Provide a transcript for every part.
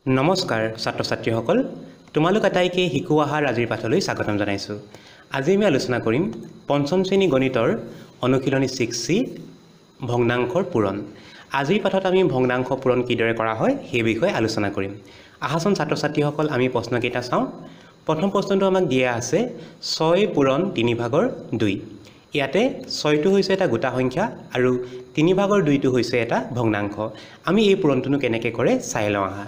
নমস্কাৰ ছাত্ৰ ছাত্ৰীসকল তোমালোক আটাইকে শিকু আহাৰ আজিৰ পাঠলৈ স্বাগতম জনাইছোঁ। আজি আমি আলোচনা কৰিম পঞ্চম শ্ৰেণী গণিতৰ অনুশীলনী 6C ভগ্নাংশৰ পূৰণ। আজিৰ পাঠত আমি ভগ্নাংশ পূৰণ কিদৰে কৰা হয় সেই বিষয়ে আলোচনা কৰিম। আহাচোন ছাত্ৰ ছাত্ৰীসকল আমি প্ৰশ্নকেইটা চাওঁ। প্ৰথম প্ৰশ্নটো আমাক দিয়া আছে 6 পূৰণ 3/2। ইয়াতে 6টো হৈছে এটা গোটা সংখ্যা আৰু 3/2টো হৈছে এটা ভগ্নাংশ। আমি এই পূৰণটো কেনেকৈ কৰে চাই লওঁ আহা।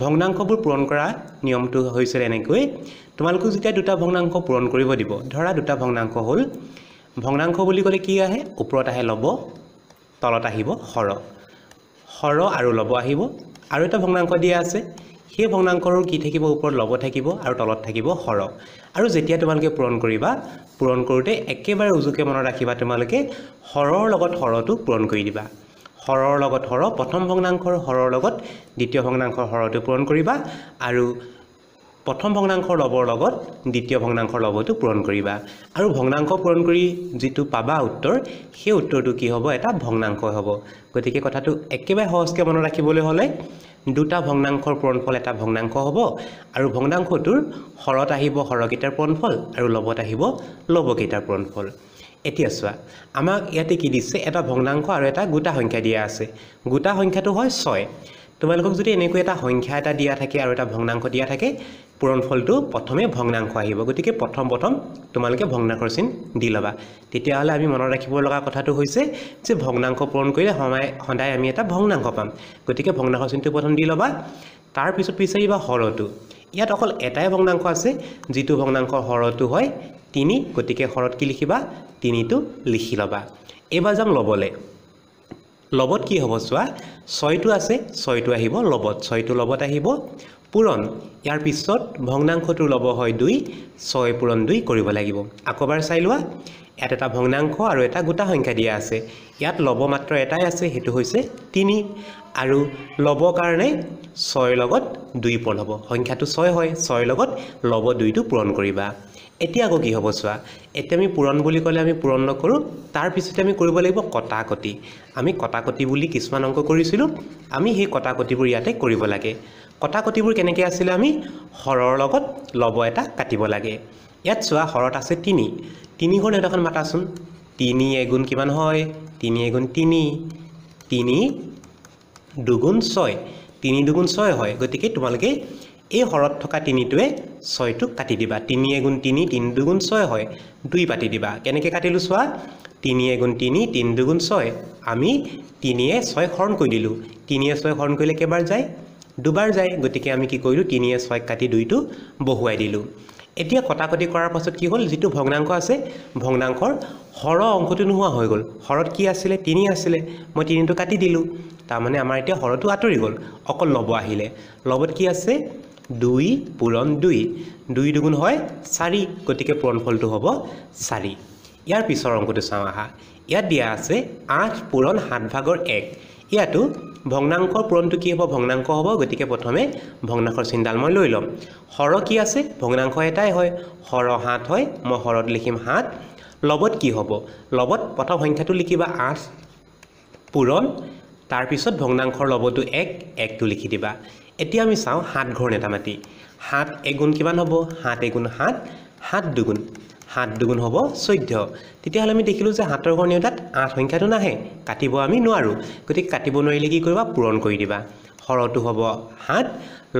ভগ্নাংশবোৰ পূৰণ কৰা নিয়মটো হৈছে এনেকৈ, তোমালোকক যেতিয়া দুটা ভগ্নাংশ পূৰণ কৰিব দিব, ধৰা দুটা ভগ্নাংশ হ'ল, ভগ্নাংশ বুলি ক'লে কি আহে, ওপৰত আহে লব, তলত আহিব হৰ, হৰ আৰু লব আহিব। আৰু এটা ভগ্নাংশ দিয়া আছে, সেই ভগ্নাংশৰ কি থাকিব, ওপৰত লব থাকিব আৰু তলত থাকিব হৰ। আৰু যেতিয়া তোমালোকে পূৰণ কৰিবা, পূৰণ কৰোঁতে একেবাৰে উজুকে মনত ৰাখিবা, তোমালোকে হৰৰ লগত হৰটো পূৰণ কৰি দিবা। হৰৰ লগত হৰ, প্ৰথম ভগ্নাংশৰ হৰৰ লগত দ্বিতীয় ভগ্নাংশৰ হৰটো পূৰণ কৰিবা আৰু প্ৰথম ভগ্নাংশৰ লবৰ লগত দ্বিতীয় ভগ্নাংশৰ লবটো পূৰণ কৰিবা। আৰু ভগ্নাংশ পূৰণ কৰি যিটো পাবা উত্তৰ, সেই উত্তৰটো কি হ'ব, এটা ভগ্নাংশ হ'ব। গতিকে কথাটো একেবাৰে সহজকৈ মনত ৰাখিবলৈ হ'লে দুটা ভগ্নাংশৰ পূৰণফল এটা ভগ্নাংশ হ'ব আৰু ভগ্নাংশটোৰ হৰত আহিব হৰকেইটাৰ পূৰণফল আৰু লবত আহিব লবকেইটাৰ পূৰণফল। এতিয়া চোৱা, আমাক ইয়াতে কি দিছে, এটা ভগ্নাংশ আৰু এটা গোটা সংখ্যা দিয়া আছে। গোটা সংখ্যাটো হয় 6। তোমালোকক যদি এনেকৈ এটা সংখ্যা এটা দিয়া থাকে আৰু এটা ভগ্নাংশ দিয়া থাকে, পূৰণফলটো প্ৰথমে ভগ্নাংশ আহিব। গতিকে প্ৰথম তোমালোকে ভগ্নাংশৰ চিন দি ল'বা। তেতিয়াহ'লে আমি মনত ৰাখিব লগা কথাটো হৈছে যে ভগ্নাংশ পূৰণ কৰিলে সদায় আমি এটা ভগ্নাংশ পাম। গতিকে ভগ্নাংশৰ চিনটো প্ৰথম দি ল'বা, তাৰপিছত বিচাৰিবা হৰটো। ইয়াত অকল এটাই ভগ্নাংশ আছে, যিটো ভগ্নাংশৰ হৰটো হয় 3। গতিকে হৰত কি লিখিবা, 3টো লিখি ল'বা। এইবাৰ যাম লবলে। লবত কি হ'ব চোৱা, 6টো আছে, 6টো আহিব লবত, 6টো লবত আহিব পূৰণ। ইয়াৰ পিছত ভগ্নাংশটোৰ লব হয় 2, 6 পূৰণ 2 কৰিব লাগিব। আকৌ এবাৰ চাই লোৱা, ইয়াত এটা ভগ্নাংশ আৰু এটা গোটা সংখ্যা দিয়া আছে। ইয়াত লব মাত্ৰ এটাই আছে, সেইটো হৈছে 3 আৰু লবৰ কাৰণে 6ৰ লগত 2 পূৰণ হ'ব। সংখ্যাটো 6 হয়, 6ৰ লগত লব 2টো পূৰণ কৰিবা। এতিয়া আকৌ কি হ'ব চোৱা, এতিয়া আমি পূৰণ বুলি ক'লে আমি পূৰণ নকৰোঁ, তাৰপিছতে আমি কৰিব লাগিব কটাকটি। আমি কটাকটি বুলি কিছুমান অংক কৰিছিলোঁ, আমি সেই কটাকটিবোৰ ইয়াতে কৰিব লাগে। কটাকটিবোৰ কেনেকৈ আছিলে, আমি হৰৰ লগত লব এটা কাটিব লাগে। ইয়াত চোৱা, হৰত আছে 3, 3 ঘৰ নেওতাখন মাতাচোন। 3 এগুণ কিমান হয়, 3 এগুণ 3, 3 দুগুণ 6, 3 দুগুণ 6 হয়। গতিকে তোমালোকে এই হৰত থকা 3টোৱে 6টো কাটি দিবা। 3 এগুণ 3, 3 দুগুণ 6 হয়, 2 পাতি দিবা। কেনেকৈ কাটিলোঁ চোৱা, 3 এগুণ 3, 3 দুগুণ 6, আমি 3য়ে 6 হৰণ কৰি দিলোঁ। 3য়ে 6 হৰণ কৰিলে কেইবাৰ যায়, দুবাৰ যায়। গতিকে আমি কি কৰিলোঁ, 3য়ে 6 কাটি 2টো বহুৱাই দিলোঁ। এতিয়া কটাকটি কৰাৰ পাছত কি হ'ল, যিটো ভগ্নাংশ আছে, ভগ্নাংশৰ হৰ অংশটো নোহোৱা হৈ গ'ল। হৰত কি আছিলে, 3 আছিলে, মই 3টো কাটি দিলোঁ। তাৰমানে আমাৰ এতিয়া হৰটো আঁতৰি গ'ল, অকল লব আহিলে। লবত কি আছে, 2 পূৰণ 2, 2 দুগুণ হয় 4, গতিকে পূৰণফলটো হ'ব 4। ইয়াৰ পিছৰ অংকটো চাওঁ আহা। ইয়াত দিয়া আছে 8 পূৰণ 7/1। ইয়াতো ভগ্নাংশৰ পূৰণটো কি হ'ব, ভগ্নাংশ হ'ব। গতিকে প্ৰথমে ভগ্নাংশৰ চিনডাল মই লৈ ল'ম। হৰ কি আছে, ভগ্নাংশ এটাই হয়, হৰ 7 হয়, মই হৰত লিখিম 7। লবত কি হ'ব, লবত প্ৰথম সংখ্যাটো লিখিবা 8 পূৰণ, তাৰপিছত ভগ্নাংশৰ লবটো 1, 1টো লিখি দিবা। এতিয়া আমি চাওঁ 7 ঘৰ নেতা মাতি। 7 এগুণ কিমান হ'ব, 7 এগুণ 7, 7 দুগুণ, 7 দুগুণ হ'ব 14। তেতিয়াহ'লে আমি দেখিলোঁ যে 7ৰ ঘৰ নেওতাত 8 সংখ্যাটো নাহে, কাটিব আমি নোৱাৰোঁ। গতিকে কাটিব নোৱাৰিলে কি কৰিবা, পূৰণ কৰি দিবা। হৰটো হ'ব 7,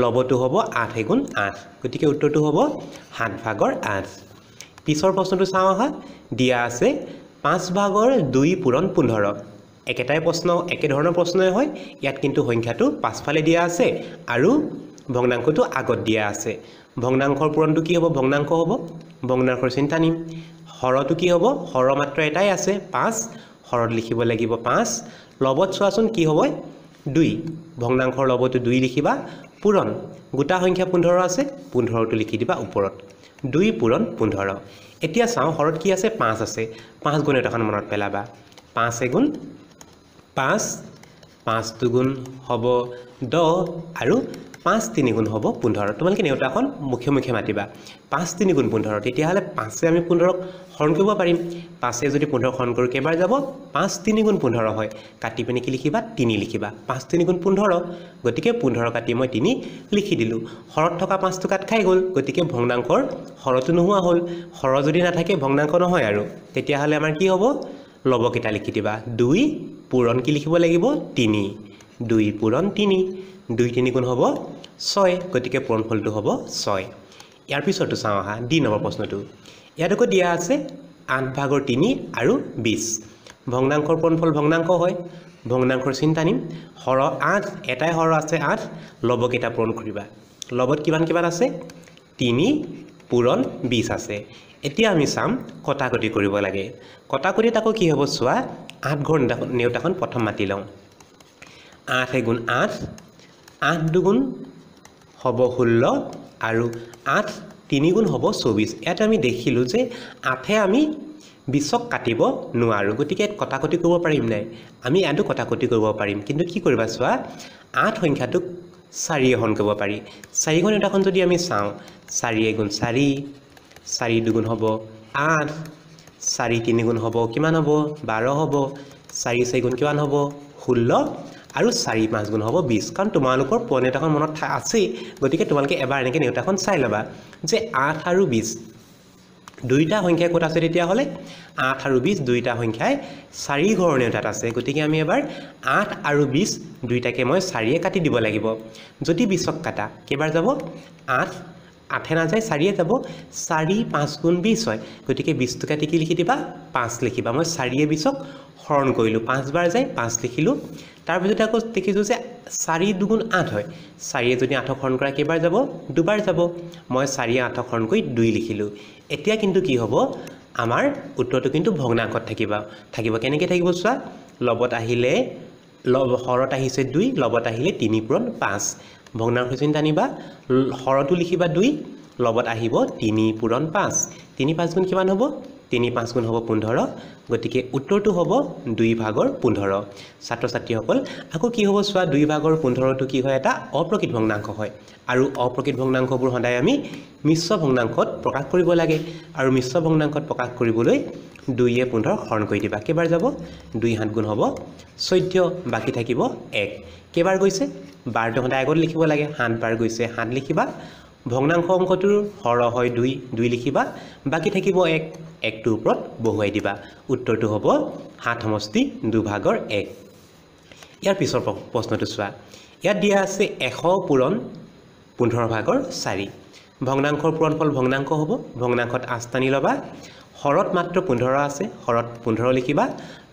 লবটো হ'ব 8 এগুণ 8, গতিকে উত্তৰটো হ'ব 7/8। পিছৰ প্ৰশ্নটো চাওঁ আহা। দিয়া আছে 5/2 পূৰণ 15। একেটাই প্ৰশ্ন, একেধৰণৰ প্ৰশ্নই হয়। ইয়াত কিন্তু সংখ্যাটো পাছফালে দিয়া আছে আৰু ভগ্নাংশটো আগত দিয়া আছে। ভগ্নাংশৰ পূৰণটো কি হ'ব, ভগ্নাংশ হ'ব, ভগ্নাংশৰ চিন টানিম। হৰটো কি হ'ব, হৰ মাত্ৰ এটাই আছে 5, হৰত লিখিব লাগিব 5। লবত চোৱাচোন কি হ'ব, 2, ভগ্নাংশৰ লবটো 2 লিখিবা, পূৰণ। গোটা সংখ্যা 15 আছে, 15টো লিখি দিবা ওপৰত, 2 পূৰণ 15। এতিয়া চাওঁ, হৰত কি আছে, 5 আছে, 5 গুণ এখন মনত পেলাবা। 5 এগুণ 5, 5 দুগুণ হ'ব 10 আৰু 5 3 গুণ হ'ব 15 তোমালোকে নেউতাখন মুখে মুখে মাতিবা 5 3 গুণ 15 তেতিয়াহ'লে 5 আমি 15ক হৰণ কৰিব পাৰিম 5 যদি 15 হৰণ কৰোঁ কেইবাৰ যাব 5 3 গুণ 15 হয় কাটি পিনে কি লিখিবা 3 লিখিবা 5 3 গুণ 15 গতিকে 15 কাটি মই 3 লিখি দিলোঁ হৰত থকা 5টো কাট খাই গ'ল গতিকে ভগ্নাংকৰ হৰটো নোহোৱা হ'ল হৰ যদি নাথাকে ভগ্নাংক নহয় আৰু তেতিয়াহ'লে আমাৰ কি হ'ব লবকেইটা লিখি দিবা 2 পূৰণ কি লিখিব লাগিব 3 2 পূৰণ 3 2 3 গুণ হ'ব 6 গতিকে পূৰণফলটো হ'ব 6 ইয়াৰ পিছৰটো চাওঁ আহা ডি নম্বৰ প্ৰশ্নটো ইয়াত আকৌ দিয়া আছে 8 ভাগৰ 3 আৰু 20 ভগ্নাংকৰ পূৰণফল ভগ্নাংক হয় ভগ্নাংকৰ চিন্তা নিম হৰ 8 এটাই হৰ আছে 8 লবকেইটা পূৰণ কৰিবা লবত কিমান আছে 3 পূৰণ 20 আছে এতিয়া আমি চাম কটাকটি কৰিব লাগে কটাকটিত আকৌ কি হ'ব চোৱা 8 ঘৰ নেউতাখন প্ৰথম মাতি লওঁ 8 গুণ 8 8 দুগুণ হ'ব 16 আৰু 8 3 গুণ হ'ব 24 ইয়াত আমি দেখিলোঁ যে 8 আমি 20ক কাটিব নোৱাৰোঁ গতিকে কটাকটি কৰিব পাৰিম নাই আমি ইয়াতো কটাকটি কৰিব পাৰিম কিন্তু কি কৰিবা চোৱা 8 সংখ্যাটোক 4 হৰণ কৰিব পাৰি 4 গুণ নেউতাখন যদি আমি চাওঁ 4 গুণ 4 4 দুগুণ হ'ব 8 4 3 গুণ হ'ব কিমান হ'ব 12 হ'ব 4 4 গুণ কিমান হ'ব 16 আৰু 4 5 গুণ হ'ব 20 কাৰণ তোমালোকৰ পুৰণি নেউতাখন মনত আছে গতিকে তোমালোকে এবাৰ এনেকৈ নেউতাখন চাই ল'বা যে 8 আৰু 20 দুইটা সংখ্যা ক'ত আছে তেতিয়াহ'লে 8 আৰু 20 দুইটা সংখ্যাই 4 ঘৰৰ নেউতাত আছে গতিকে আমি এবাৰ 8 আৰু 20 দুইটাকে মই 4 কাটি দিব লাগিব যদি 20ক কাটা কেইবাৰ যাব 8 8 নাযায় 4 যাব 4 5 গুণ 20 হয় গতিকে 20টো কাটি কি লিখি দিবা 5 লিখিবা মই 4 20ক হৰণ কৰিলোঁ 5 বাৰ যায় 5 লিখিলোঁ তাৰপিছতে আকৌ দেখিছোঁ যে 4 দুগুণ 8 হয় 4 যদি 8ক হৰণ কৰা কেইবাৰ যাব দুবাৰ যাব মই 4 8ক হৰণ কৰি 2 লিখিলোঁ এতিয়া কিন্তু কি হ'ব আমাৰ উত্তৰটো কিন্তু ভগ্নাংকত থাকিব কেনেকৈ থাকিব চোৱা লবত আহিলে হৰত আহিছে 2 লবত আহিলে 3 পূৰণ 5 ভগ্নাংশ চিন্তা নিবা হৰটো লিখিবা 2 লবত আহিব 3 পূৰণ 5 3 5 গুণ কিমান হ'ব 3 5 গুণ হ'ব 15 গতিকে উত্তৰটো হ'ব 2 ভাগৰ 15 ছাত্ৰ ছাত্ৰীসকল আকৌ কি হ'ব চোৱা 2 ভাগৰ 15টো কি হয় এটা অপ্ৰকৃত ভগ্নাংক হয় আৰু অপ্ৰকৃত ভগ্নাংকবোৰ সদায় আমি মিশ্ৰ ভগ্নাংকত প্ৰকাশ কৰিব লাগে আৰু মিশ্ৰ ভগ্নাংকত প্ৰকাশ কৰিবলৈ 2 15 হৰণ কৰি দিবা কেইবাৰ যাব 2 7 গুণ হ'ব 14 বাকি থাকিব 1 কেইবাৰ গৈছে বাৰটো সদায় আগত লিখিব লাগে 7 বাৰ গৈছে 7 লিখিবা ভগ্নাংশ অংকটোৰ হৰ হয় 2 লিখিবা বাকি থাকিব 1 1টোৰ ওপৰত বহুৱাই দিবা উত্তৰটো হ'ব 7 সমষ্টি 2 ভাগৰ 1 ইয়াৰ পিছৰ প্ৰশ্নটো চোৱা ইয়াত দিয়া আছে 100 পূৰণ 15 ভাগৰ 4 ভগ্নাংকৰ পূৰণফল ভগ্নাংক হ'ব ভগ্নাংকত 8 টানি ল'বা হৰত মাত্ৰ 15 আছে হৰত 15 লিখিবা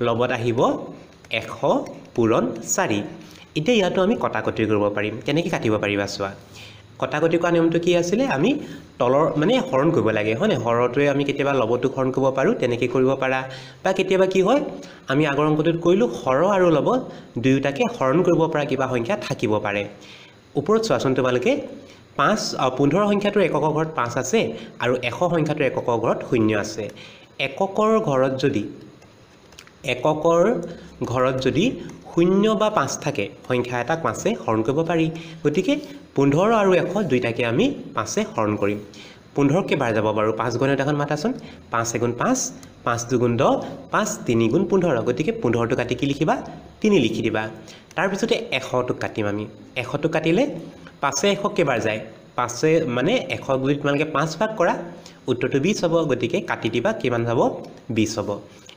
লবত আহিব 100 পূৰণ 4 এতিয়া ইয়াতো আমি কটাকটি কৰিব পাৰিম কেনেকৈ কাটিব পাৰিবা চোৱা কটাকটি কৰা নিয়মটো কি আছিলে আমি তলৰ মানে হৰণ কৰিব লাগে হয়নে হৰটোৱে আমি কেতিয়াবা লবটো হৰণ কৰিব পাৰোঁ তেনেকৈ কৰিব পাৰা বা কেতিয়াবা কি হয় আমি আগৰ অংকটোত কৰিলোঁ হৰ আৰু লব দুয়োটাকে হৰণ কৰিব পৰা কিবা সংখ্যা থাকিব পাৰে ওপৰত চোৱাচোন তোমালোকে 15 সংখ্যাটোৰ এককৰ ঘৰত 5 আছে আৰু 100 সংখ্যাটোৰ এককৰ ঘৰত 0 আছে এককৰ ঘৰত যদি 0 বা 5 থাকে সংখ্যা এটাক 5এ হৰণ কৰিব পাৰি গতিকে 15 আৰু 100 দুইটাকে আমি 5এ হৰণ কৰিম 15 কেইবাৰ যাব বাৰু 5 গুণ এখন মাতাচোন 5 গুণ 5 5 দুগুণ 10 5 3 গুণ 15 গতিকে 15টো কাটি কি লিখিবা 3 লিখি দিবা তাৰপিছতে 100টোক কাটিম আমি 100টো কাটিলে 5 100 কেইবাৰ যায় 5 মানে 100 যদি তোমালোকে 5 ভাগ কৰা উত্তৰটো 20 হ'ব গতিকে কাটি দিবা কিমান যাব 20 হ'ব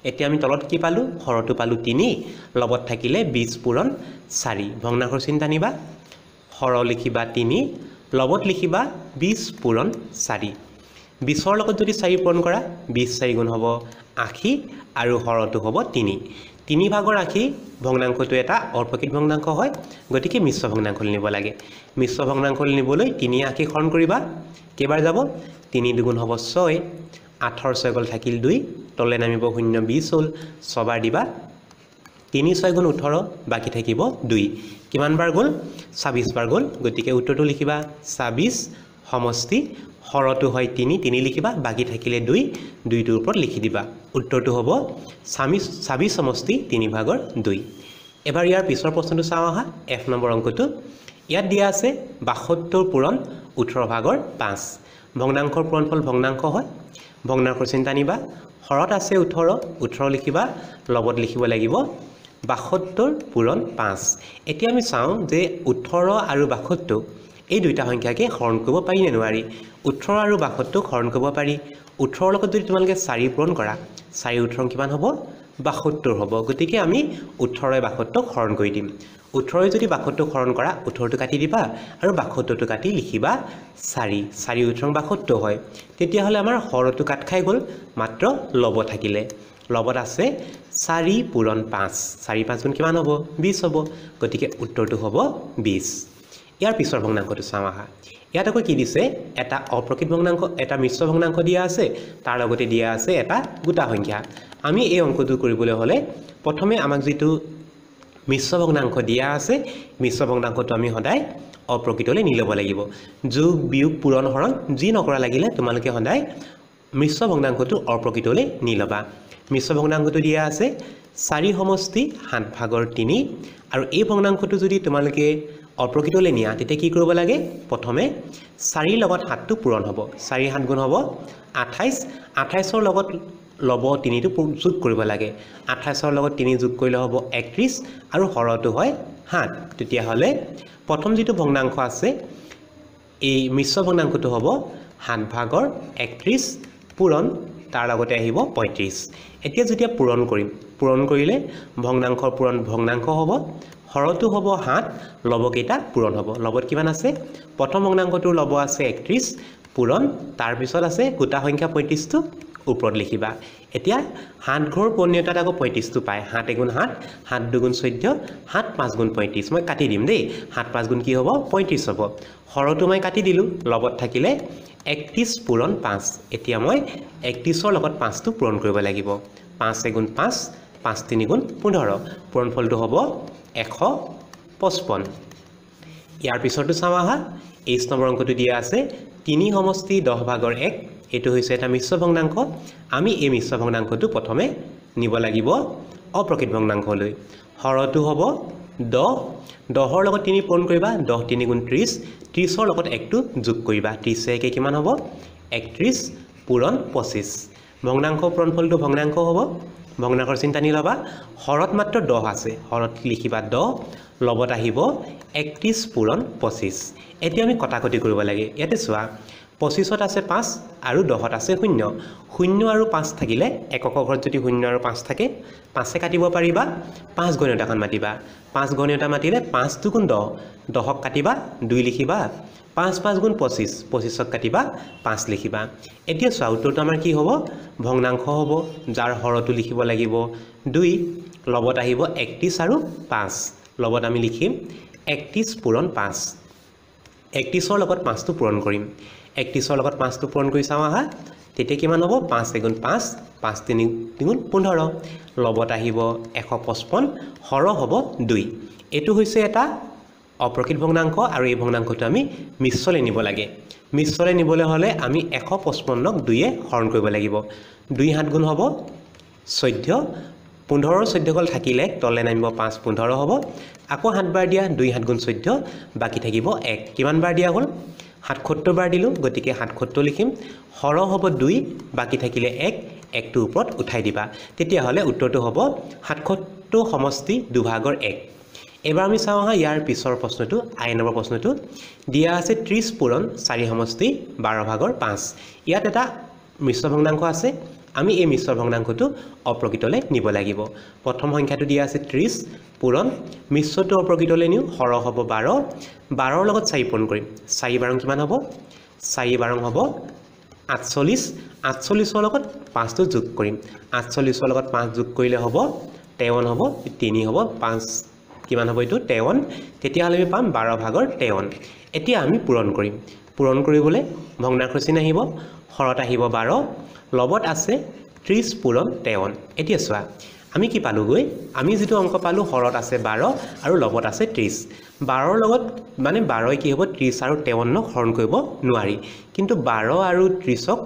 এতিয়া আমি তলত কি পালোঁ হৰটো পালোঁ 3 লবত থাকিলে 20 পূৰণ 4 ভগ্নাংশৰ চিন্তা নিবা হৰ লিখিবা 3 লবত লিখিবা 20 পূৰণ 4 20ৰ লগত যদি 4 পূৰণ কৰা 20 4 গুণ হ'ব 80 আৰু হৰটো হ'ব 3 ভাগৰ 80 ভগ্নাংশটো এটা অপ্ৰকৃত ভগ্নাংশ হয় গতিকে মিশ্ৰ ভগ্নাংশ নিব লাগে মিশ্ৰ ভগ্নাংশ নিবলৈ 3 80 হৰণ কৰিবা কেইবাৰ যাব 3 দুগুণ হ'ব 6 8ৰ 6 গ'ল থাকিল 2 তলে নামিব 0 20 হ'ল 6 বাৰ দিবা 3 6 গুণ 18 বাকি থাকিব 2 কিমান বাৰ গ'ল 26 বাৰ গ'ল গতিকে উত্তৰটো লিখিবা 26 সমষ্টি হৰটো হয় 3 লিখিবা বাকি থাকিলে 2টোৰ ওপৰত লিখি দিবা উত্তৰটো হ'ব 26 সমষ্টি 3 ভাগৰ 2 এবাৰ ইয়াৰ পিছৰ প্ৰশ্নটো চাওঁ আহা F নম্বৰ অংকটো ইয়াত দিয়া আছে 72 পূৰণ 18 ভাগৰ 5 ভগ্নাংশৰ পূৰণফল ভগ্নাংশ হয় ভগ্নাংশৰ চিন্তা নিবা হৰত আছে 18 18 লিখিবা লগত লিখিব লাগিব 72 পূৰণ 5 এতিয়া আমি চাওঁ যে 18 আৰু 72 এই দুইটা সংখ্যাকে হৰণ কৰিব পাৰি নে নোৱাৰি 18 আৰু 72 হৰণ কৰিব পাৰি 18 লগত যদি তোমালোকে 4 পূৰণ কৰা 4 18 কিমান হ'ব 72 হ'ব গতিকে আমি 18 72 হৰণ কৰি দিম 18 যদি 72 হৰণ কৰা 18 টো কাটি দিবা আৰু 72 টো কাটি লিখিবা 4 4 18 72 হয় তেতিয়া হলে আমাৰ হৰটো কাট খাই গল মাত্ৰ লব থাকিলে লবত আছে 4 পূৰণ 5 4 5 গুণ কিমান হ'ব 20 হ'ব গতিকে উত্তৰটো হ'ব 20 ইয়াৰ পিছৰ ভগ্নাংশটো চাওঁ আহা ইয়াত আকৌ কি দিছে এটা অপ্ৰকৃত ভগ্নাংশ এটা মিশ্ৰ ভগ্নাংশ দিয়া আছে তাৰ লগতে দিয়া আছে এটা গোটা সংখ্যা আমি এই অংকটো কৰিবলৈ হলে প্ৰথমে আমাক যেটো মিশ্ৰ ভগ্নাংশ দিয়া আছে মিশ্ৰ ভগ্নাংশটো আমি সদায় অপ্ৰকৃতলৈ নি ল'ব লাগিব যোগ বিয়োগ পূৰণ হৰণ যি নকৰা লাগিলে তোমালোকে সদায় মিশ্ৰ ভগ্নাংশটো অপ্ৰকৃতলৈ নি ল'বা মিশ্ৰ ভগ্নাংশটো দিয়া আছে 4 সমষ্টি 7 ভাগৰ 3 আৰু এই ভগ্নাংশটো যদি তোমালোকে অপ্ৰকৃতলৈ নিয়া তেতিয়া কি কৰিব লাগে প্ৰথমে 4 লগত 7 টো পূৰণ হ'ব 4 7 গুণ হ'ব 28 28 ৰ লগত লব 3 টো যোগ কৰিব লাগে 28 ৰ লগত 3 যোগ কৰিলে হ'ব 31 আৰু হৰটো হয় 7 তেতিয়া হলে প্ৰথম যেটো ভগ্নাংশ আছে এই মিশ্ৰ ভগ্নাংশটো হ'ব 7 ভাগৰ 31 পূৰণ তাৰ লগতে আহিব 35 এতিয়া যেতিয়া পূৰণ কৰিম পূৰণ কৰিলে ভগ্নাংশৰ পূৰণ ভগ্নাংশ হ'ব হৰটো হ'ব 7 লব কেইটা পূৰণ হ'ব লবত কিমান আছে প্ৰথম ভগ্নাংশটোৰ লব আছে 31 পূৰণ তাৰ পিছত আছে গোটা সংখ্যা 35 টো ওপৰত লিখিবা এতিয়া 7 ঘৰ পূৰ্ণতাত আকৌ 35 টো পায় 7 গুণ 7 7 2 গুণ 14 7 5 গুণ 35 মই কাটি দিম দেই 7 5 গুণ কি হ'ব 35 হ'ব হৰটো মই কাটি দিলো লগত থাকিলে 31 পূৰণ 5 এতিয়া মই 31 ৰ লগত 5 টো পূৰণ কৰিব লাগিব 5 গুণ 5 5 3 গুণ 15 পূৰণফলটো হ'ব 155 ইয়াৰ পিছৰটো চাওঁ আহা 21 নম্বৰ অংকটো দিয়া আছে 3 সমষ্টি 10 ভাগৰ 1 এটো হৈছে এটা মিশ্ৰ ভগ্নাংশ আমি এই মিশ্ৰ ভগ্নাংশটো প্ৰথমে নিব লাগিব অপ্ৰকৃত ভগ্নাংশলৈ হৰটো হ'ব 10 10 ৰ লগত 3 পূৰণ কৰিবা 10 3 গুণ 30 30 ৰ লগত 1 টো যোগ কৰিবা 30 একে কিমান হ'ব 31 পূৰণ 25 ভগ্নাংশ পূৰণফলটো ভগ্নাংশ হ'ব ভগ্নাংশৰ চিন্তা নি লবা হৰত মাত্ৰ 10 আছে হৰত লিখিবা 10 লবত আহিব 31 পূৰণ 25 এতিয়া আমি কটাকটি কৰিব লাগে ইয়াতে চোৱা 25ত আছে 5 আৰু 10ত আছে 0 0 আৰু 5 থাকিলে এককৰ ঘৰত যদি 0 আৰু 5 থাকে 5 এ কাটিব পাৰিবা 5 গণিতখন মাতিবা 5 গণিতা মাতিলে 5 2 গুণ 10 10ক কাটিবা 2 লিখিবা 5 5 গুণ 25 25ক কাটিবা 5 লিখিবা এতিয়া চোৱা উত্তৰটো আমাৰ কি হ'ব ভগ্নাংশ হ'ব যাৰ হৰটো লিখিব লাগিব 2 লবত আহিব 31 আৰু 5 লবত আমি লিখিম 31 পূৰণ 5 31 ৰ লগত 5 টো পূৰণ কৰিম 31 ৰ লগত 5 টো পূৰণ কৰি চাওঁ আহা তেতিয়া কিমান হ'ব 5 গুণ 5 5 3 গুণ 15 লবত আহিব 155 হৰ হ'ব 2 এটো হৈছে এটা অপ্ৰকৃত ভগ্নাংশ আৰু এই ভগ্নাংশটো আমি মিশ্ৰলৈ নিব লাগে মিশ্ৰলৈ নিবলৈ হলে আমি 155ক 2 এ হৰণ কৰিব লাগিব 2 7 গুণ হ'ব 14 15 14 গল থাকিলে তলে নামিব 5 15 হ'ব আকৌ 7 বাৰ দিয়া 2 7 গুণ 14 বাকি থাকিব 1 কিমান বাৰ দিয়া হ'ল 77 বাৰ দিলো গতিকে 77 লিখিম হৰ হ'ব 2 বাকি থাকিলে 1 1 টো ওপৰত উঠাই দিবা তেতিয়া হলে উত্তৰটো হ'ব 77 সমষ্টি 2 ভাগৰ 1 এবাৰ আমি চাওঁ হা ইয়াৰ পিছৰ প্ৰশ্নটো আই নম্বৰ প্ৰশ্নটো দিয়া আছে 30 পূৰণ 4 সমষ্টি 12 ভাগৰ 5 ইয়াত এটা মিশ্ৰ ভগ্নাংশ আছে আমি এই মিশ্ৰ ভগ্নাংশটো অপ্ৰকৃতলৈ নিব লাগিব প্ৰথম সংখ্যাটো দিয়া আছে 30 পূৰণ মিশ্ৰটো অপ্ৰকৃতলৈ নিউ হৰ হ'ব 12 12 ৰ লগত 4 পূৰণ কৰিম 4 বাৰং কিমান হ'ব 4 বাৰং হ'ব 48 48 ৰ লগত 5 টো যোগ কৰিম 48 ৰ লগত 5 যোগ কৰিলে হ'ব 53 হ'ব 3 হ'ব 5 কিমান হ'ব এটো 53 তেতিয়া হলে আমি পাম 12 ভাগৰ 53 এতিয়া আমি পূৰণ কৰিম পূৰণ কৰিবলৈ ভগ্নাংশৰ চিন আহিব হৰত আহিব 12 লবত আছে 30 পূৰণ 53 এতিয়া চোৱা আমি কি পালোগৈ আমি যেটো অংক পালো হৰত আছে 12 আৰু লবত আছে 30 12 ৰ লগত মানে 12 কি হ'ব 30 আৰু 53ক হৰণ কৰিব নোৱাৰি কিন্তু 12 আৰু 30ক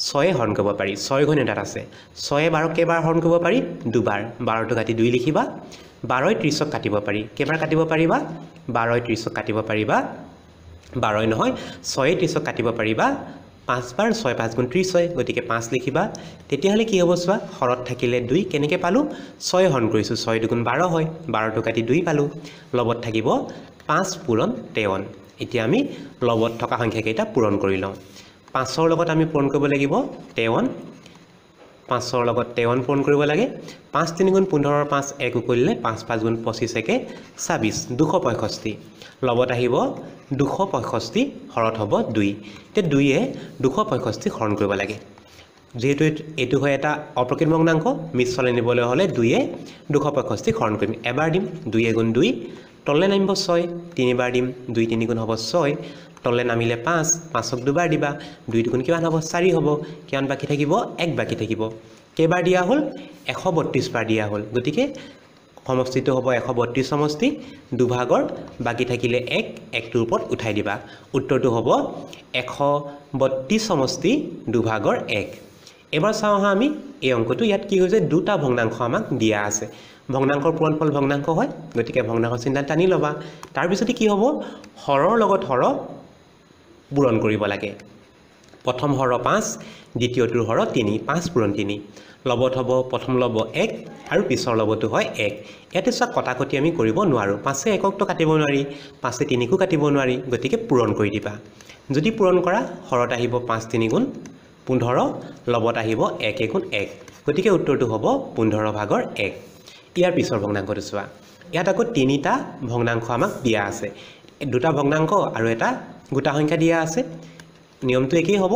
6 হৰণ কৰিব পাৰি 6 ঘন এটাত আছে 6 12 কেবাৰ হৰণ কৰিব পাৰি দুবাৰ 12 টো কাটি 2 লিখিবা 12 30ক কাটিব পাৰি কেইবাৰ কাটিব পাৰিবা 12 30ক কাটিব পাৰিবা 12 নহয় 6 30ক কাটিব পাৰিবা 5 বাৰ 6 5 গুণ 30 হয় গতিকে 5 লিখিবা তেতিয়াহলে কি হ'ব চোৱা হৰত থাকিলে 2 কেনেকৈ পালো 6 হৰণ কৰিছো 6 দুগুণ 12 হয় 12 টো কাটি 2 পালো লগত থাকিব 5 পূৰণ 53 এতিয়া আমি লগত থকা সংখ্যা কেইটা পূৰণ কৰি লওঁ 5ৰ লগত আমি পূৰণ কৰিব লাগিব 53 5ৰ লগত 53 পূৰণ কৰিব লাগে 5 3 গুণ 15 5 1 কৰিলে 5 5 গুণ 25 একে 26 265 লগত আহিব 265 হৰত হ'ব 2 তে 2 এ 265 হৰণ কৰিব লাগে যেহেতু এটো হয় এটা অপ্ৰকৃত ভগ্নাংক মিশ্ৰলে নিবলৈ হলে 2 এ 265 হৰণ কৰিম এবাৰ দিম 2 গুণ 2 তললে নামিব 6 তিনিবাৰ দিম 2 3 গুণ হ'ব 6 তললে নামিলে 5 5ক দুবাৰ দিবা 2 গুণ কিমান হ'ব 4 হ'ব কিমান বাকি থাকিব 1 বাকি থাকিব কেইবাৰ দিয়া হল 132 বাৰ দিয়া হল গতিকে সমষ্টিটো হ'ব 132 সমষ্টি দুভাগৰ বাকি থাকিলে 1 1টোৰ ওপৰত উঠাই দিবা উত্তৰটো হ'ব 132 সমষ্টি দুভাগৰ 1 এবাৰ চাওঁ হা আমি এই অংকটো ইয়াত কি হৈছে দুটা ভগ্নাংশ আমাক দিয়া আছে ভগ্নাংকৰ পূৰণফল ভগ্নাংক হয় গতিকে ভগ্নাংক চিহ্ন টানি লবা তাৰ পিছতে কি হ'ব হৰৰ লগত হৰ পূৰণ কৰিব লাগে প্ৰথম হৰ 5 দ্বিতীয়টোৰ হৰ 3 5 পূৰণ 3 লগত হ'ব প্ৰথম লব 1 আৰু পিছৰ লবটো হয় 1 ইয়াতে সব কটাকটি আমি কৰিব নোৱাৰো 5 এ 1ক তো কাটিব নোৱাৰি 5 এ 3কো কাটিব নোৱাৰি গতিকে পূৰণ কৰি দিবা যদি পূৰণ কৰা হৰত আহিব 5 3 গুণ 15 লগত আহিব 1 গুণ 1 গতিকে উত্তৰটো হ'ব 15 ভাগৰ 1 ইয়াৰ পিছৰ ভগ্নাংকটো চোৱা ইয়াত আকৌ তিনিটা ভগ্নাংশ আমাক দিয়া আছে দুটা ভগ্নাংক আৰু এটা গোটা সংখ্যা দিয়া আছে নিয়মটো একেই হ'ব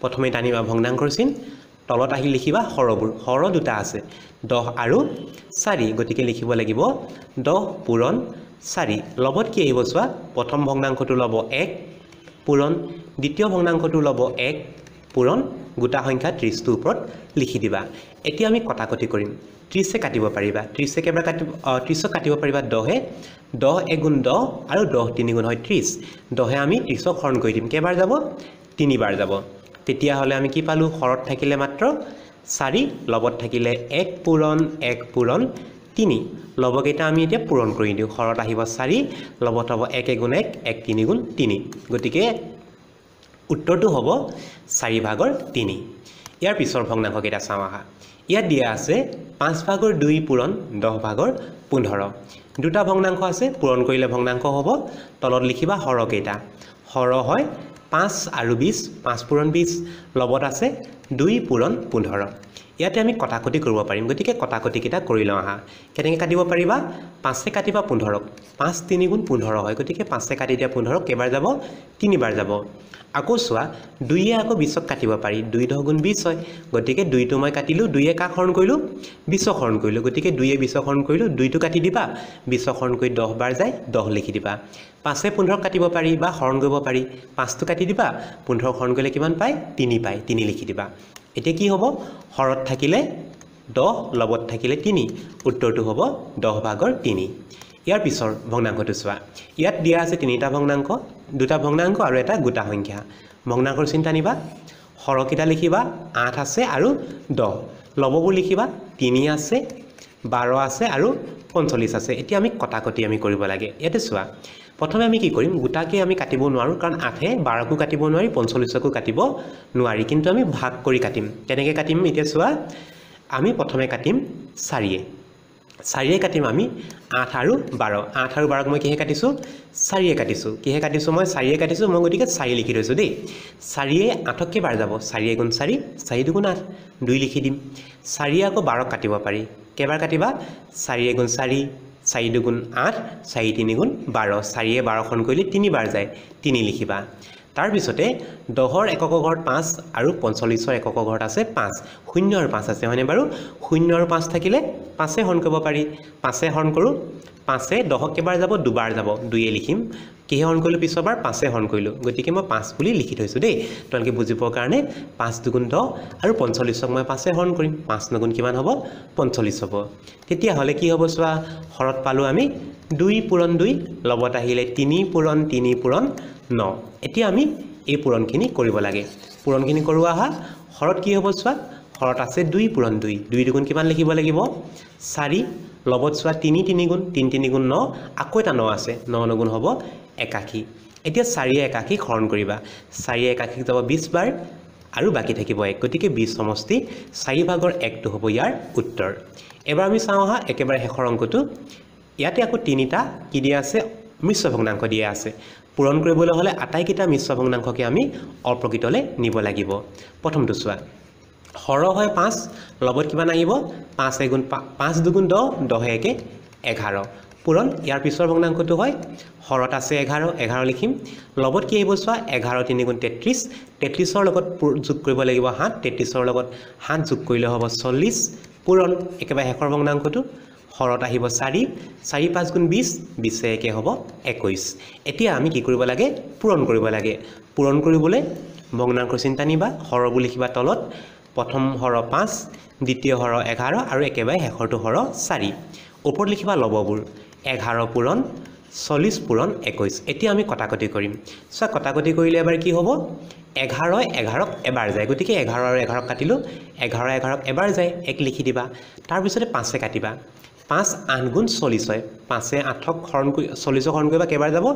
প্ৰথমে টানিবা ভগ্নাংকৰ চিন তলত আহি লিখিবা হৰবোৰ হৰ দুটা আছে 10 আৰু 4 গতিকে লিখিব লাগিব 10 পূৰণ 4 লগত কি আহিব চোৱা প্ৰথম ভগ্নাংকটো লব 1 পূৰণ দ্বিতীয় ভগ্নাংকটো লব 1 পূৰণ গোটা সংখ্যা 30 ৰ ওপৰত লিখি দিবা এতিয়া আমি কটাকটি কৰিম 30 এ কাটিব পাৰিবা 30 এ কেবাৰ কাটিব 30 কাটিব পাৰিবা 10 এ 10 গুণ 10 আৰু 10 3 গুণ হয় 30 10 এ আমি 30ক হৰণ কৰি দিম কেবাৰ যাব 3 বাৰ যাব তেতিয়া হলে আমি কি পালো হৰত থাকিলে মাত্ৰ 4 লগত থাকিলে 1 পূৰণ 3 লবকেইটা আমি এতিয়া পূৰণ কৰি দিও হৰত আহিব 4 লগত হ'ব 1 গুণ 1 1 3 গুণ 3 গতিকে উত্তৰটো হ'ব 4 ভাগৰ 3 ইয়াৰ পিছৰ ভগ্নাংক কেইটা চাওঁ আহা ইয়াত দিয়া আছে 5 ভাগৰ 2 পূৰণ 10 ভাগৰ 15 দুটা ভগ্নাংশ আছে পূৰণ কৰিলে ভগ্নাংক হ'ব তলত লিখিবা হৰ কেইটা হৰ হয় 5 আৰু 20 5 পূৰণ 20 লগত আছে 2 পূৰণ 15 ইয়াতে আমি কটাকটি কৰিব পাৰিম গতিকে কটাকটি কেইটা কৰি লওঁ আহা কেনেকৈ কাটিব পাৰিবা 5 এ কাটিবা 15ক 5 3 গুণ 15 হয় গতিকে 5 এ কাটি দিয়া 15ক কেবাৰ যাব 3 বাৰ যাব আকৌ চোৱা 2 এ আকৌ 20ক কাটিব পাৰি 2 10 গুণ 20 হয় গতিকে 2 টো মই কাটিলো 2 এ কাক হৰণ কৰিলো 20ক হৰণ কৰিলো গতিকে 2 এ 20ক হৰণ কৰিলো 2 টো কাটি দিবা 20ক হৰণ কৰি 10 বাৰ যায় 10 লিখি দিবা 5 এ 15ক কাটিব পাৰি বা হৰণ কৰিব পাৰি 5 টো কাটি দিবা 15ক হৰণ কৰিলে কিমান পায় 3 পায় 3 লিখি দিবা এতিয়া কি হ'ব হৰত থাকিলে 10 লগত থাকিলে 3 উত্তৰটো হ'ব 10 ভাগৰ 3 ইয়াৰ পিছৰ ভগ্নাংকটো চোৱা ইয়াত দিয়া আছে তিনিটা ভগ্নাংক দুটা ভগ্নাংক আৰু এটা গোটা সংখ্যা ভগ্নাংকৰ চিন টানিবা হৰকেইটা লিখিবা 8 আছে আৰু 10 লববোৰ লিখিবা 3 আছে 12 আছে আৰু 45 আছে এতিয়া আমি কটাকটি আমি কৰিব লাগে ইয়াতে চোৱা প্ৰথমে আমি কি কৰিম গোটাকে আমি কাটিব নোৱাৰো কাৰণ 8 এ 12কো কাটিব নোৱাৰি 45কো কাটিব নোৱাৰি কিন্তু আমি ভাগ কৰি কাটিম কেনেকৈ কাটিম এতিয়া চোৱা আমি প্ৰথমে কাটিম 4 এ 4 এ কাটিম আমি 8 আৰু 12 8 আৰু 12ক মই কিহে কাটিছো 4 এ কাটিছো কিহে কাটিছো মই 4 এ কাটিছো মই গতিকে 4 লিখি থৈছো দেই 4 এ 8ক কেবাৰ যাব 4 গুণ 4 4 গুণ 8 2 লিখি দিম 4 আকৌ 12ক কাটিব পাৰি কেবাৰ কাটিবা 4 গুণ 4 4 গুণ 8 4 3 গুণ 12 4 এ 12 খন কৰিলে 3 বাৰ যায় 3 লিখিবা তাৰ পিছতে 10ৰ এককৰ ঘৰত 5 আৰু 45ৰ এককৰ ঘৰত আছে 5 0 আৰু 5 আছে হয়নে বাৰু 0 আৰু 5 থাকিলে 5 এ হৰণ কৰিব পাৰি 5 এ হৰণ কৰো 5 এ 10ক কেবাৰ যাব দুবাৰ যাব 2 এ লিখিম কিহে হৰণ কৰিলো পিছৰবাৰ 5 এ হৰণ কৰিলো গতিকে মই 5 বুলি লিখি থৈছো দেই তোমালোকে বুজিবৰ কাৰণে 5 দুগুণ 10 আৰু 45ক মই 5 এ হৰণ কৰিম 5 গুণ কিমান হ'ব 45 হ'ব তেতিয়া হলে কি হ'ব চোৱা হৰত পালো আমি 2 পূৰণ 2 লগত আহিলে 3 পূৰণ 9 এতিয়া আমি এই পূৰণখিনি কৰিব লাগে পূৰণখিনি কৰোৱা আহা হৰত কি হ'ব চোৱা হৰত আছে 2 পূৰণ 2 2 দুগুণ কিমান লিখিব লাগিব 4 লগত চোৱা 3 3 গুণ 3 3 গুণ 9 আকৌ এটা 9 আছে 9 গুণ হ'ব 81 এতিয়া 4 81 হৰণ কৰিবা 4 81 যাব 20 বাৰ আৰু বাকি থাকিব 1 গতিকে 20 সমষ্টি 4 ভাগৰ 1 টো হ'ব ইয়াৰ উত্তৰ এবাৰ আমি চাওঁ হা একেবাৰে শেষৰ অংকটো ইয়াতে আকৌ তিনিটা কি দিয়া আছে মিশ্ৰ ভগ্নাংক দিয়া আছে পূৰণ কৰিবলৈ হলে আটাইকেইটা মিশ্ৰ ভগ্নাংককে আমি অপ্ৰকৃতলৈ নিব লাগিব প্ৰথমটো চোৱা হৰ হয় 5 লগত কিমান আহিব 5 গুণ 5 দুগুণ 10 10 একে 11 পূৰণ ইয়াৰ পিছৰ ভগ্নাংকটো হয় হৰত আছে 11 11 লিখিম লগত কি আহিব চোৱা 11 3 গুণ 33 33ৰ লগত যোগ কৰিব লাগিব 7 33ৰ লগত 7 যোগ কৰিলে হ'ব 40 পূৰণ একেবাৰে শেষৰ ভগ্নাংকটো হৰত আহিব 4 4 5 গুণ 20 20 একে হ'ব 21 এতিয়া আমি কি কৰিব লাগে পূৰণ কৰিব লাগে পূৰণ কৰিবলৈ ভগ্নাংক চিন্তা নিবা হৰ বুলি লিখিবা তলত প্ৰথম হৰ 5 দ্বিতীয় হৰ 11 আৰু একেবাৰে শেষৰটো হৰ 4 ওপৰত লিখিবা লববোৰ 11 পূৰণ 40 পূৰণ 21 এতিয়া আমি কটাকটি কৰিম সো কটাকটি কৰিলে এবাৰ কি হ'ব 11 11ক এবাৰ যায় গতিকে 11 আৰু 11ক কাটিলো 11 11ক এবাৰ যায় 1 লিখি দিবা তাৰ পিছতে 5 এ কাটিবা 5 8 গুণ 40 হয় 5 এ 8ক হৰণ কৰি 40ক হৰণ কৰিবা কেবাৰ যাব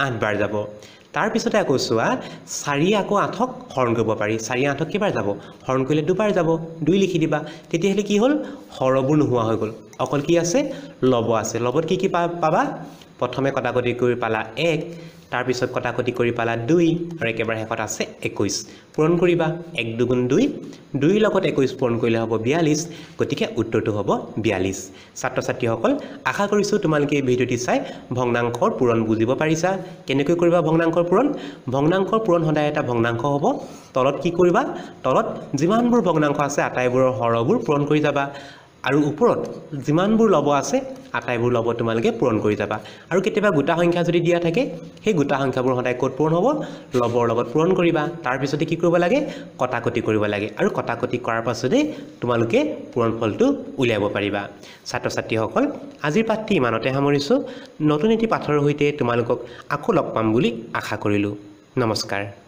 8 বাৰ যাব তাৰ পিছতে আকৌ চোৱা 4 আকৌ 8ক হৰণ কৰিব পাৰি 4 8ক কেবাৰ যাব হৰণ কৰিলে দুবাৰ যাব 2 লিখি দিবা তেতিয়াহলে কি হ'ল হৰবোৰ নোহোৱা হৈ গ'ল অকল কি আছে লব আছে লবত কি পাবা প্ৰথমে কটাকটি কৰি পালা 1 তাৰ পিছত কটাকটি কৰি পালা 2 আৰু একেবাৰে শেষত আছে 21 পূৰণ কৰিবা 1 দুগুণ 2 2 লগত 21 পূৰণ কৰিলে হ'ব 42 গতিকে উত্তৰটো হ'ব 42 ছাত্ৰ ছাত্ৰীসকল আশা কৰিছো তোমালোকে এই ভিডিঅ'টি চাই ভগ্নাংকৰ পূৰণ বুজিব পাৰিছা কেনেকৈ কৰিবা ভগ্নাংকৰ পূৰণ সদায় এটা ভগ্নাংক হ'ব তলত কি কৰিবা তলত যিমানবোৰ ভগ্নাংক আছে আটাইবোৰৰ হৰবোৰ পূৰণ কৰি যাবা আৰু ওপৰত যিমানবোৰ লব আছে আটাইবোৰ লব তোমালোকে পূৰণ কৰি যাবা আৰু কেতিয়াবা গোটা সংখ্যা যদি দিয়া থাকে সেই গোটা সংখ্যাবোৰ সদায় ক'ত পূৰণ হ'ব লবৰ লগত পূৰণ কৰিবা তাৰ পিছতে কি কৰিব লাগে কটাকটি কৰিব লাগে আৰু কটাকটি কৰাৰ পাছতে তোমালোকে পূৰণ ফলটো উলিয়াব পাৰিবা ছাত্ৰ ছাত্ৰীসকল আজিৰ পাঠটি ইমানতে সামৰিছো নতুন এটি পাঠৰ সৈতে তোমালোকক আকৌ লগ পাম বুলি আশা কৰিলো নমস্কাৰ